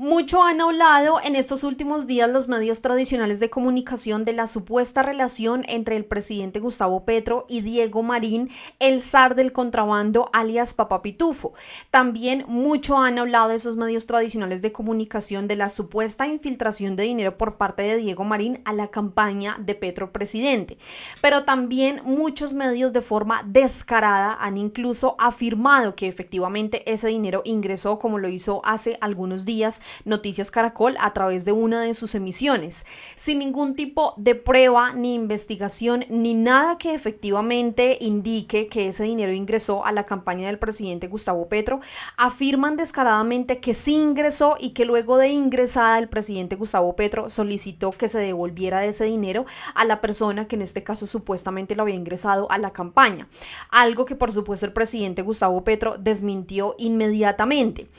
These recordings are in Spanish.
Mucho han hablado en estos últimos días los medios tradicionales de comunicación de la supuesta relación entre el presidente Gustavo Petro y Diego Marín, el zar del contrabando, alias Papá Pitufo. También mucho han hablado esos medios tradicionales de comunicación de la supuesta infiltración de dinero por parte de Diego Marín a la campaña de Petro presidente. Pero también muchos medios de forma descarada han incluso afirmado que efectivamente ese dinero ingresó, como lo hizo hace algunos días Noticias Caracol a través de una de sus emisiones, sin ningún tipo de prueba ni investigación ni nada que efectivamente indique que ese dinero ingresó a la campaña del presidente Gustavo Petro. Afirman descaradamente que sí ingresó y que luego de ingresada el presidente Gustavo Petro solicitó que se devolviera ese dinero a la persona que en este caso supuestamente lo había ingresado a la campaña, algo que por supuesto el presidente Gustavo Petro desmintió inmediatamente.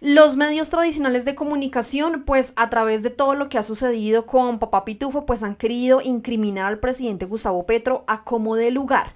Los medios tradicionales de comunicación, pues a través de todo lo que ha sucedido con Papá Pitufo, pues han querido incriminar al presidente Gustavo Petro a como de lugar.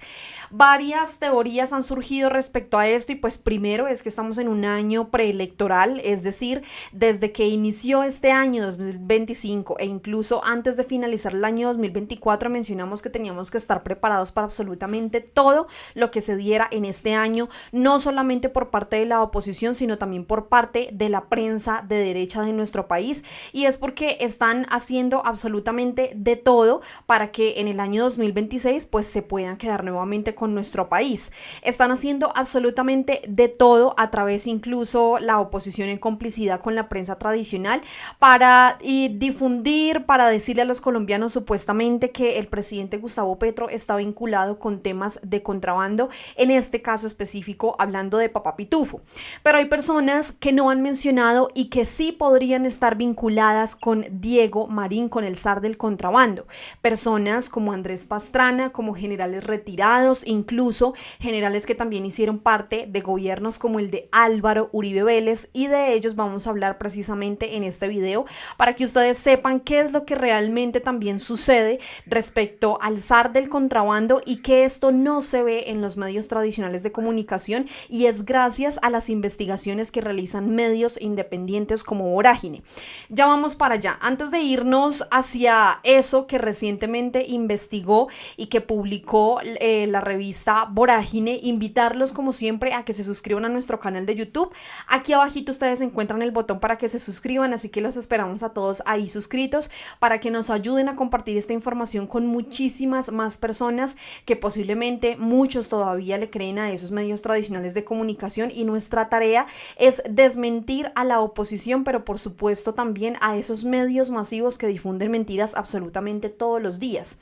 Varias teorías han surgido respecto a esto y pues primero es que estamos en un año preelectoral, es decir, desde que inició este año 2025 e incluso antes de finalizar el año 2024 mencionamos que teníamos que estar preparados para absolutamente todo lo que se diera en este año, no solamente por parte de la oposición, sino también por parte de la prensa de derecha de nuestro país, y es porque están haciendo absolutamente de todo para que en el año 2026 pues se puedan quedar nuevamente con nuestro país. Están haciendo absolutamente de todo a través incluso la oposición en complicidad con la prensa tradicional para difundir, para decirle a los colombianos supuestamente que el presidente Gustavo Petro está vinculado con temas de contrabando, en este caso específico hablando de Papá Pitufo. Pero hay personas que no han mencionado y que sí podrían estar vinculadas con Diego Marín, con el zar del contrabando. Personas como Andrés Pastrana, como generales retirados, incluso generales que también hicieron parte de gobiernos como el de Álvaro Uribe Vélez, y de ellos vamos a hablar precisamente en este video para que ustedes sepan qué es lo que realmente también sucede respecto al zar del contrabando y que esto no se ve en los medios tradicionales de comunicación, y es gracias a las investigaciones que realizan medios independientes como Vorágine. Ya vamos para allá. Antes de irnos hacia eso que recientemente investigó y que publicó la revista Vorágine, invitarlos como siempre a que se suscriban a nuestro canal de YouTube. Aquí abajito ustedes encuentran el botón para que se suscriban, así que los esperamos a todos ahí suscritos para que nos ayuden a compartir esta información con muchísimas más personas que posiblemente muchos todavía le creen a esos medios tradicionales de comunicación, y nuestra tarea es desmentir a la oposición, pero por supuesto también a esos medios masivos que difunden mentiras absolutamente todos los días.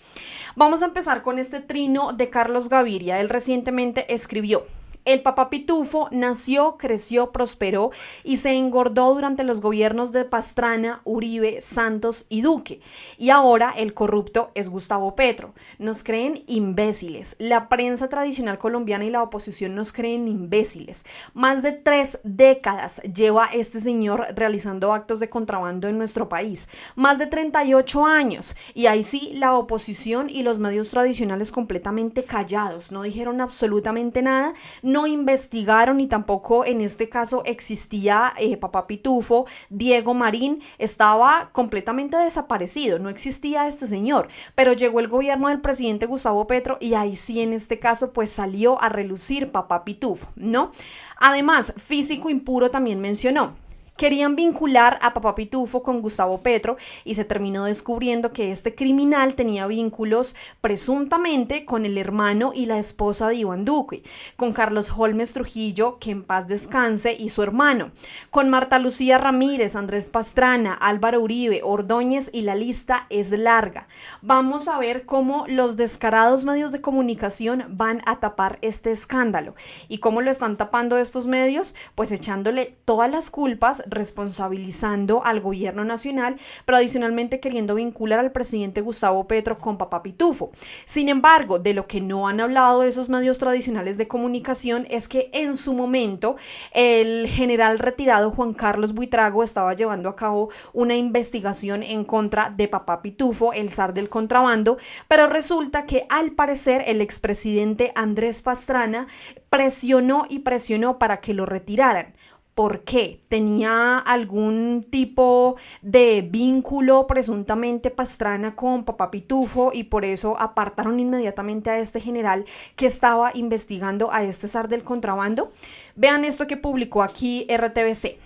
Vamos a empezar con este trino de Carlos Gaviria. Él recientemente escribió: el Papá Pitufo nació, creció, prosperó y se engordó durante los gobiernos de Pastrana, Uribe, Santos y Duque. Y ahora el corrupto es Gustavo Petro. Nos creen imbéciles. La prensa tradicional colombiana y la oposición nos creen imbéciles. Más de 3 décadas lleva este señor realizando actos de contrabando en nuestro país. Más de 38 años. Y ahí sí, la oposición y los medios tradicionales completamente callados. No dijeron absolutamente nada. No investigaron, y tampoco en este caso existía Papá Pitufo. Diego Marín estaba completamente desaparecido, no existía este señor, pero llegó el gobierno del presidente Gustavo Petro y ahí sí en este caso pues salió a relucir Papá Pitufo, ¿no? Además, físico impuro también mencionó. Querían vincular a Papá Pitufo con Gustavo Petro y se terminó descubriendo que este criminal tenía vínculos presuntamente con el hermano y la esposa de Iván Duque, con Carlos Holmes Trujillo, que en paz descanse, y su hermano, con Marta Lucía Ramírez, Andrés Pastrana, Álvaro Uribe, Ordóñez, y la lista es larga. Vamos a ver cómo los descarados medios de comunicación van a tapar este escándalo. ¿Y cómo lo están tapando estos medios? Pues echándole todas las culpas, responsabilizando al gobierno nacional, pero adicionalmente queriendo vincular al presidente Gustavo Petro con Papá Pitufo. Sin embargo, de lo que no han hablado esos medios tradicionales de comunicación es que en su momento el general retirado Juan Carlos Buitrago estaba llevando a cabo una investigación en contra de Papá Pitufo, el zar del contrabando, pero resulta que al parecer el expresidente Andrés Pastrana presionó y presionó para que lo retiraran. ¿Por qué? ¿Tenía algún tipo de vínculo presuntamente Pastrana con Papá Pitufo y por eso apartaron inmediatamente a este general que estaba investigando a este zar del contrabando? Vean esto que publicó aquí RTBC.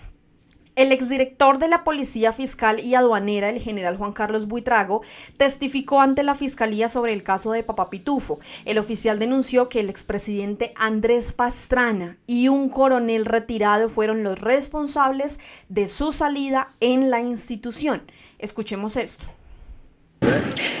El exdirector de la Policía Fiscal y Aduanera, el general Juan Carlos Buitrago, testificó ante la Fiscalía sobre el caso de Papá Pitufo. El oficial denunció que el expresidente Andrés Pastrana y un coronel retirado fueron los responsables de su salida en la institución. Escuchemos esto.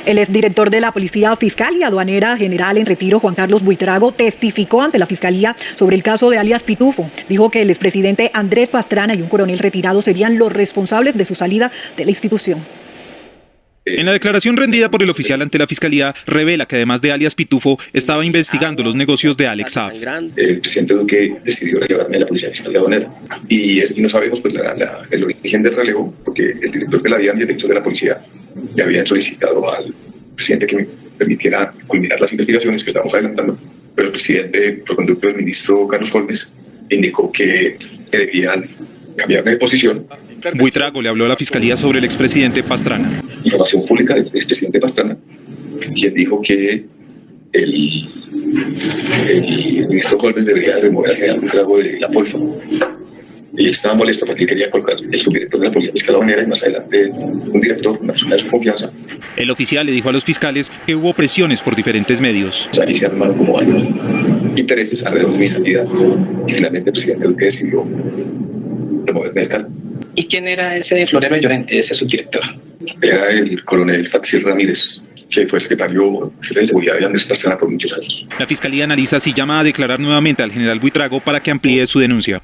El exdirector de la Policía Fiscal y Aduanera, general en retiro, Juan Carlos Buitrago, testificó ante la Fiscalía sobre el caso de alias Pitufo. Dijo que el expresidente Andrés Pastrana y un coronel retirado serían los responsables de su salida de la institución. En la declaración rendida por el oficial ante la Fiscalía, revela que además de alias Pitufo, estaba investigando los negocios de Alex Saab. El presidente Duque decidió relevarme a la Policía Fiscal de Aduanera. Y no sabemos pues, el origen del relevo, porque el director de la DIAN y el director de la Policía le habían solicitado al presidente que me permitiera culminar las investigaciones que estábamos adelantando. Pero el presidente, por conducto del ministro Carlos Holmes, indicó que debían cambiar de posición. Buitrago le habló a la Fiscalía sobre el expresidente Pastrana. Información pública del expresidente Pastrana, quien dijo que el ministro Holmes debería remover al general Buitrago de la Polfa. Y él estaba molesto porque quería colocar el subdirector de la Policía Fiscal Aduanera y más adelante un director, una persona de su confianza. El oficial le dijo a los fiscales que hubo presiones por diferentes medios. Ahí se armaron como años intereses alrededor de mi salida y finalmente el presidente Duque decidió removerme del cargo. ¿Y quién era ese Florero Llorente, ese subdirector? Era el coronel Faxil Ramírez, que fue secretario de Seguridad de Andrés Pastrana por muchos años. La Fiscalía analiza si llama a declarar nuevamente al general Buitrago para que amplíe su denuncia.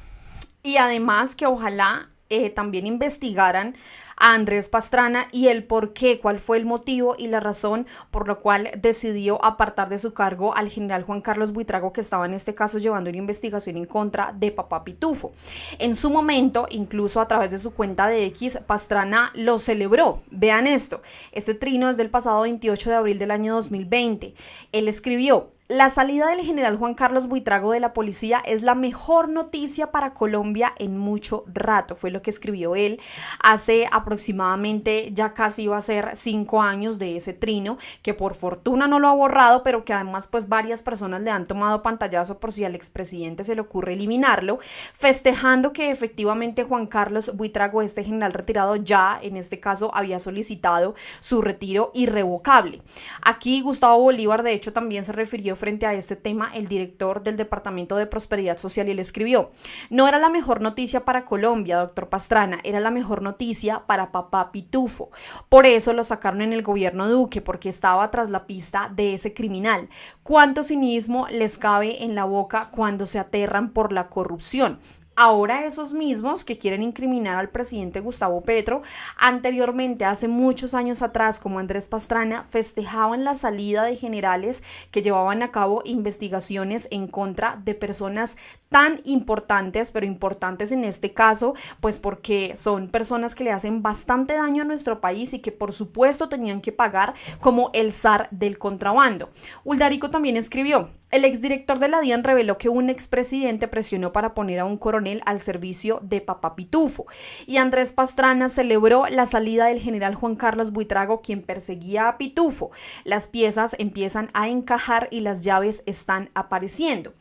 Y además que ojalá también investigaran a Andrés Pastrana y el por qué, cuál fue el motivo y la razón por la cual decidió apartar de su cargo al general Juan Carlos Buitrago, que estaba en este caso llevando una investigación en contra de Papá Pitufo. En su momento, incluso a través de su cuenta de X, Pastrana lo celebró. Vean esto, este trino es del pasado 28 de abril del año 2020. Él escribió: la salida del general Juan Carlos Buitrago de la policía es la mejor noticia para Colombia en mucho rato. Fue lo que escribió él hace aproximadamente, ya casi iba a ser 5 años de ese trino, que por fortuna no lo ha borrado, pero que además pues varias personas le han tomado pantallazo por si al expresidente se le ocurre eliminarlo, festejando que efectivamente Juan Carlos Buitrago, este general retirado, ya en este caso había solicitado su retiro irrevocable. Aquí Gustavo Bolívar de hecho también se refirió frente a este tema, el director del Departamento de Prosperidad Social, y le escribió: no era la mejor noticia para Colombia, doctor Pastrana, era la mejor noticia para Papá Pitufo. Por eso lo sacaron en el gobierno Duque, porque estaba tras la pista de ese criminal. ¿Cuánto cinismo les cabe en la boca cuando se aterran por la corrupción? Ahora esos mismos que quieren incriminar al presidente Gustavo Petro, anteriormente, hace muchos años atrás, como Andrés Pastrana, festejaban la salida de generales que llevaban a cabo investigaciones en contra de personas tan importantes, pero importantes en este caso, pues porque son personas que le hacen bastante daño a nuestro país y que por supuesto tenían que pagar, como el zar del contrabando. Uldarico también escribió: el exdirector de la DIAN reveló que un expresidente presionó para poner a un coronel al servicio de Papá Pitufo. Y Andrés Pastrana celebró la salida del general Juan Carlos Buitrago, quien perseguía a Pitufo. Las piezas empiezan a encajar y las llaves están apareciendo.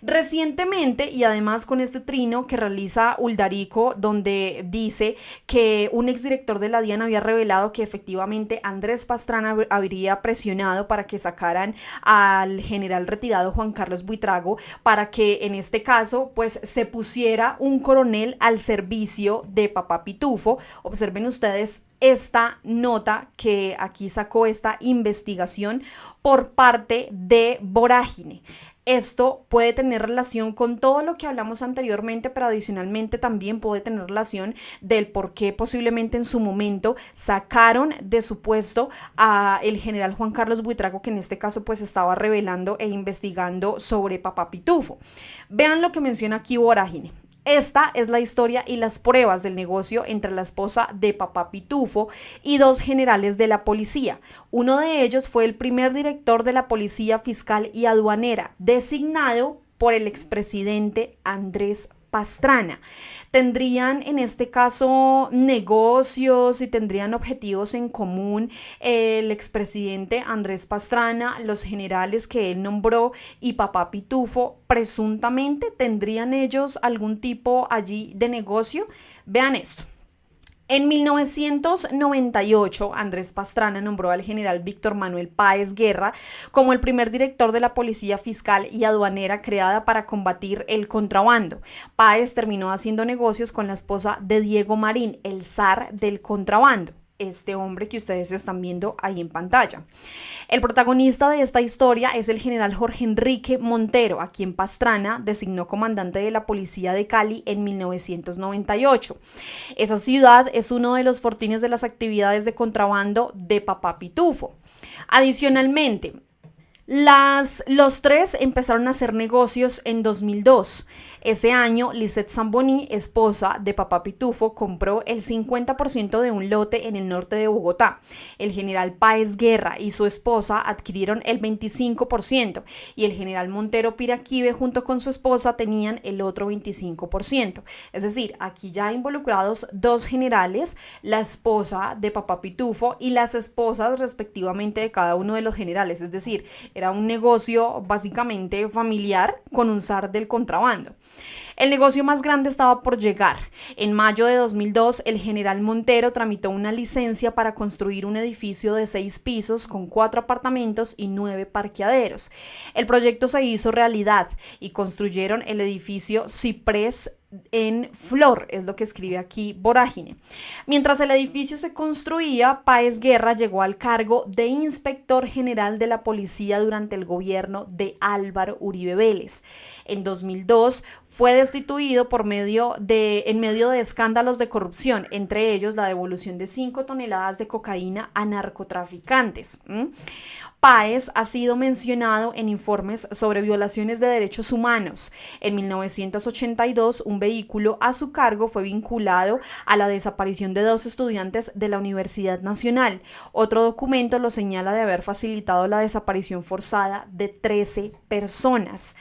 Recientemente, y además con este trino que realiza Uldarico, donde dice que un exdirector de la DIAN había revelado que efectivamente Andrés Pastrana habría presionado para que sacaran al general retirado Juan Carlos Buitrago, para que en este caso pues se pusiera un coronel al servicio de Papá Pitufo. Observen ustedes esta nota que aquí sacó esta investigación por parte de Vorágine. Esto puede tener relación con todo lo que hablamos anteriormente, pero adicionalmente también puede tener relación del por qué posiblemente en su momento sacaron de su puesto a el general Juan Carlos Buitrago, que en este caso pues estaba revelando e investigando sobre Papá Pitufo. Vean lo que menciona aquí Vorágine. Esta es la historia y las pruebas del negocio entre la esposa de Papá Pitufo y 2 generales de la policía. Uno de ellos fue el primer director de la Policía Fiscal y Aduanera, designado por el expresidente Andrés Pastrana. ¿Tendrían en este caso negocios y tendrían objetivos en común el expresidente Andrés Pastrana, los generales que él nombró y Papá Pitufo? Presuntamente, ¿tendrían ellos algún tipo allí de negocio? Vean esto. En 1998, Andrés Pastrana nombró al general Víctor Manuel Páez Guerra como el primer director de la Policía Fiscal y Aduanera creada para combatir el contrabando. Páez terminó haciendo negocios con la esposa de Diego Marín, el zar del contrabando. Este hombre que ustedes están viendo ahí en pantalla. El protagonista de esta historia es el general Jorge Enrique Montero, a quien Pastrana designó comandante de la policía de Cali en 1998. Esa ciudad es uno de los fortines de las actividades de contrabando de Papá Pitufo. Adicionalmente, los tres empezaron a hacer negocios en 2002. Ese año, Lisette Samboni, esposa de Papá Pitufo, compró el 50% de un lote en el norte de Bogotá. El general Páez Guerra y su esposa adquirieron el 25% y el general Montero Piraquive junto con su esposa tenían el otro 25%. Es decir, aquí ya involucrados dos generales, la esposa de Papá Pitufo y las esposas respectivamente de cada uno de los generales. Es decir, era un negocio básicamente familiar con un zar del contrabando. El negocio más grande estaba por llegar. En mayo de 2002, el general Montero tramitó una licencia para construir un edificio de 6 pisos con 4 apartamentos y 9 parqueaderos. El proyecto se hizo realidad y construyeron el edificio Ciprés en Flor, es lo que escribe aquí Vorágine. Mientras el edificio se construía, Páez Guerra llegó al cargo de inspector general de la policía durante el gobierno de Álvaro Uribe Vélez. En 2002 fue destituido en medio de escándalos de corrupción, entre ellos la devolución de 5 toneladas de cocaína a narcotraficantes. Páez ha sido mencionado en informes sobre violaciones de derechos humanos. En 1982, un vehículo a su cargo fue vinculado a la desaparición de 2 estudiantes de la Universidad Nacional. Otro documento lo señala de haber facilitado la desaparición forzada de 13 personas.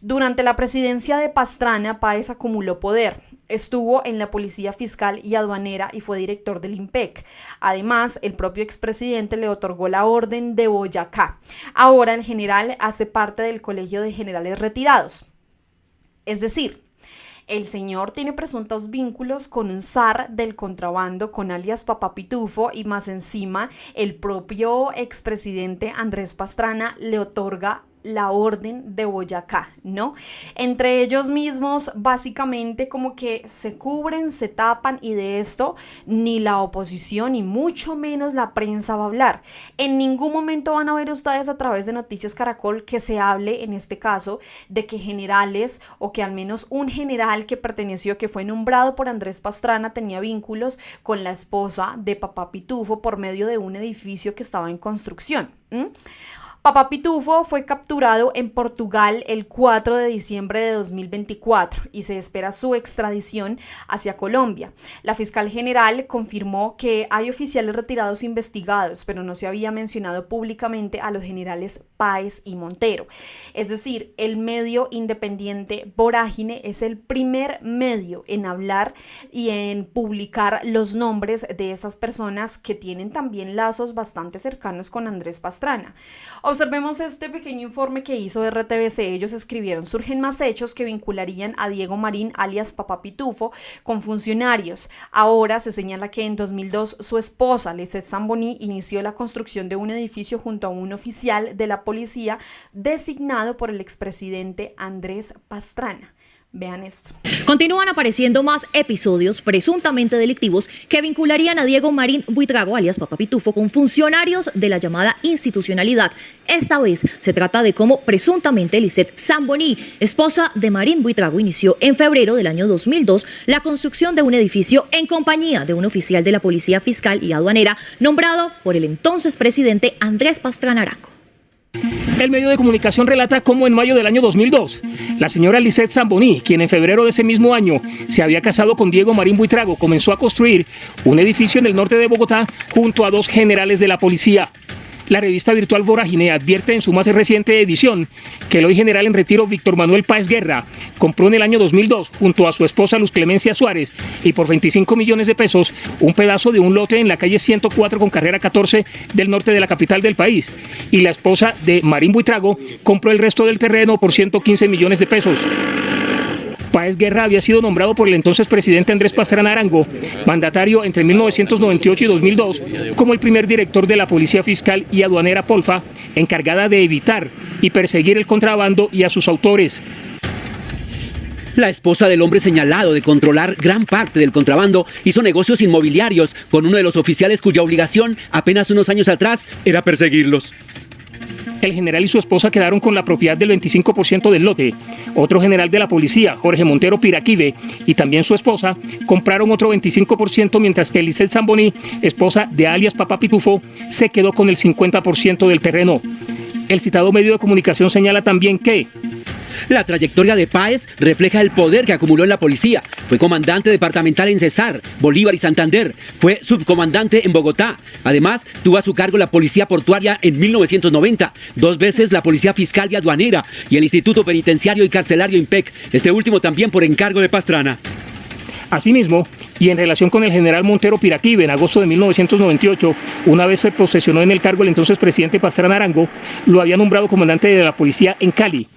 Durante la presidencia de Pastrana, Páez acumuló poder. Estuvo en la Policía Fiscal y Aduanera y fue director del IMPEC. Además, el propio expresidente le otorgó la Orden de Boyacá. Ahora el general hace parte del Colegio de Generales Retirados. Es decir, el señor tiene presuntos vínculos con un zar del contrabando, con alias Papá Pitufo, y más encima el propio expresidente Andrés Pastrana le otorga la Orden de Boyacá, ¿no? Entre ellos mismos básicamente como que se cubren, se tapan, y de esto ni la oposición ni mucho menos la prensa va a hablar. En ningún momento van a ver ustedes a través de Noticias Caracol que se hable en este caso de que generales, o que al menos un general que fue nombrado por Andrés Pastrana, tenía vínculos con la esposa de Papá Pitufo por medio de un edificio que estaba en construcción. Papá Pitufo fue capturado en Portugal el 4 de diciembre de 2024 y se espera su extradición hacia Colombia. La fiscal general confirmó que hay oficiales retirados investigados, pero no se había mencionado públicamente a los generales Páez y Montero. Es decir, el medio independiente Vorágine es el primer medio en hablar y en publicar los nombres de estas personas que tienen también lazos bastante cercanos con Andrés Pastrana. Observemos este pequeño informe que hizo RTBC. Ellos escribieron: surgen más hechos que vincularían a Diego Marín, alias Papá Pitufo, con funcionarios. Ahora se señala que en 2002 su esposa, Lisette Samboni, inició la construcción de un edificio junto a un oficial de la policía designado por el expresidente Andrés Pastrana. Vean esto. Continúan apareciendo más episodios presuntamente delictivos que vincularían a Diego Marín Buitrago, alias Papá Pitufo, con funcionarios de la llamada institucionalidad. Esta vez se trata de cómo presuntamente Lisette Samboni, esposa de Marín Buitrago, inició en febrero del año 2002 la construcción de un edificio en compañía de un oficial de la Policía Fiscal y Aduanera nombrado por el entonces presidente Andrés Pastrana Arango. El medio de comunicación relata cómo en mayo del año 2002, la señora Lisette Samboni, quien en febrero de ese mismo año se había casado con Diego Marín Buitrago, comenzó a construir un edificio en el norte de Bogotá junto a 2 generales de la policía. La revista virtual Vorágine advierte en su más reciente edición que el hoy general en retiro Víctor Manuel Páez Guerra compró en el año 2002 junto a su esposa Luz Clemencia Suárez y por 25 millones de pesos un pedazo de un lote en la calle 104 con carrera 14 del norte de la capital del país. Y la esposa de Marín Buitrago compró el resto del terreno por 115 millones de pesos. Páez Guerra había sido nombrado por el entonces presidente Andrés Pastrana Arango, mandatario entre 1998 y 2002, como el primer director de la Policía Fiscal y Aduanera Polfa, encargada de evitar y perseguir el contrabando y a sus autores. La esposa del hombre señalado de controlar gran parte del contrabando hizo negocios inmobiliarios con uno de los oficiales cuya obligación apenas unos años atrás era perseguirlos. El general y su esposa quedaron con la propiedad del 25% del lote. Otro general de la policía, Jorge Montero Piraquive, y también su esposa, compraron otro 25%, mientras que Lisset Zamboní, esposa de alias Papá Pitufo, se quedó con el 50% del terreno. El citado medio de comunicación señala también que la trayectoria de Páez refleja el poder que acumuló en la policía. Fue comandante departamental en Cesar, Bolívar y Santander. Fue subcomandante en Bogotá. Además, tuvo a su cargo la Policía Portuaria en 1990, 2 veces la Policía Fiscal y Aduanera y el Instituto Penitenciario y Carcelario IMPEC, este último también por encargo de Pastrana. Asimismo, y en relación con el general Montero Piraquive, en agosto de 1998, una vez se posesionó en el cargo el entonces presidente Pastrana Arango, lo había nombrado comandante de la policía en Cali.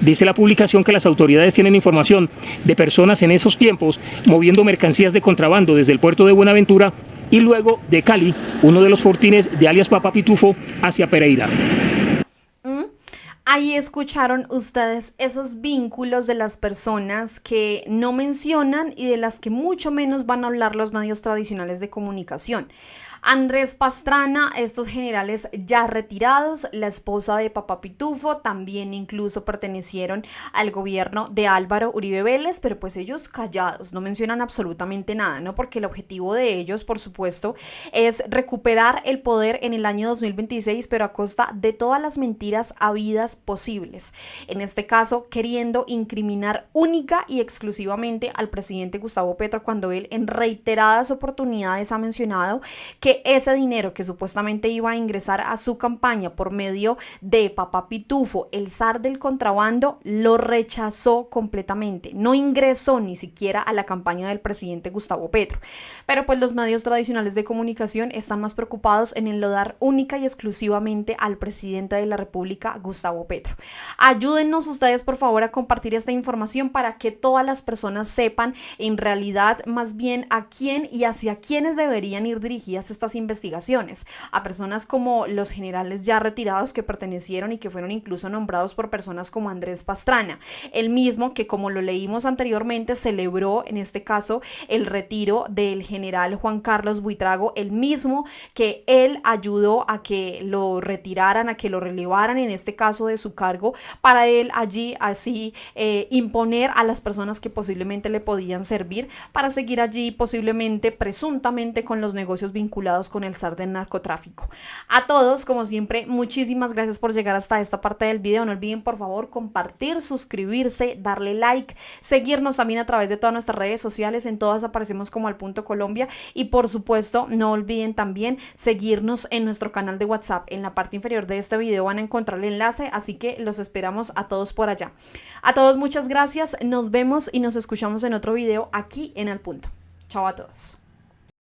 Dice la publicación que las autoridades tienen información de personas en esos tiempos moviendo mercancías de contrabando desde el puerto de Buenaventura y luego de Cali, uno de los fortines de alias Papá Pitufo, hacia Pereira. Ahí escucharon ustedes esos vínculos de las personas que no mencionan y de las que mucho menos van a hablar los medios tradicionales de comunicación. Andrés Pastrana, estos generales ya retirados, la esposa de Papá Pitufo, también incluso pertenecieron al gobierno de Álvaro Uribe Vélez, pero pues ellos callados, no mencionan absolutamente nada, ¿no? Porque el objetivo de ellos, por supuesto, es recuperar el poder en el año 2026, pero a costa de todas las mentiras habidas posibles. En este caso, queriendo incriminar única y exclusivamente al presidente Gustavo Petro, cuando él en reiteradas oportunidades ha mencionado que ese dinero que supuestamente iba a ingresar a su campaña por medio de Papá Pitufo, el zar del contrabando, lo rechazó completamente. No ingresó ni siquiera a la campaña del presidente Gustavo Petro. Pero pues los medios tradicionales de comunicación están más preocupados en enlodar única y exclusivamente al presidente de la República, Gustavo Petro. Ayúdennos ustedes, por favor, a compartir esta información para que todas las personas sepan en realidad más bien a quién y hacia quiénes deberían ir dirigidas estas investigaciones, a personas como los generales ya retirados que pertenecieron y que fueron incluso nombrados por personas como Andrés Pastrana, el mismo que, como lo leímos anteriormente, celebró en este caso el retiro del general Juan Carlos Buitrago, el mismo que él ayudó a que lo retiraran, a que lo relevaran en este caso de su cargo, para él allí así imponer a las personas que posiblemente le podían servir para seguir allí posiblemente, presuntamente, con los negocios vinculados con el zar del narcotráfico. A todos, como siempre, muchísimas gracias por llegar hasta esta parte del video. No olviden, por favor, compartir, suscribirse, darle like, seguirnos también a través de todas nuestras redes sociales. En todas aparecemos como Al Punto Colombia y, por supuesto, no olviden también seguirnos en nuestro canal de WhatsApp. En la parte inferior de este video van a encontrar el enlace, así que los esperamos a todos por allá. A todos, muchas gracias. Nos vemos y nos escuchamos en otro video aquí en Al Punto. Chao a todos.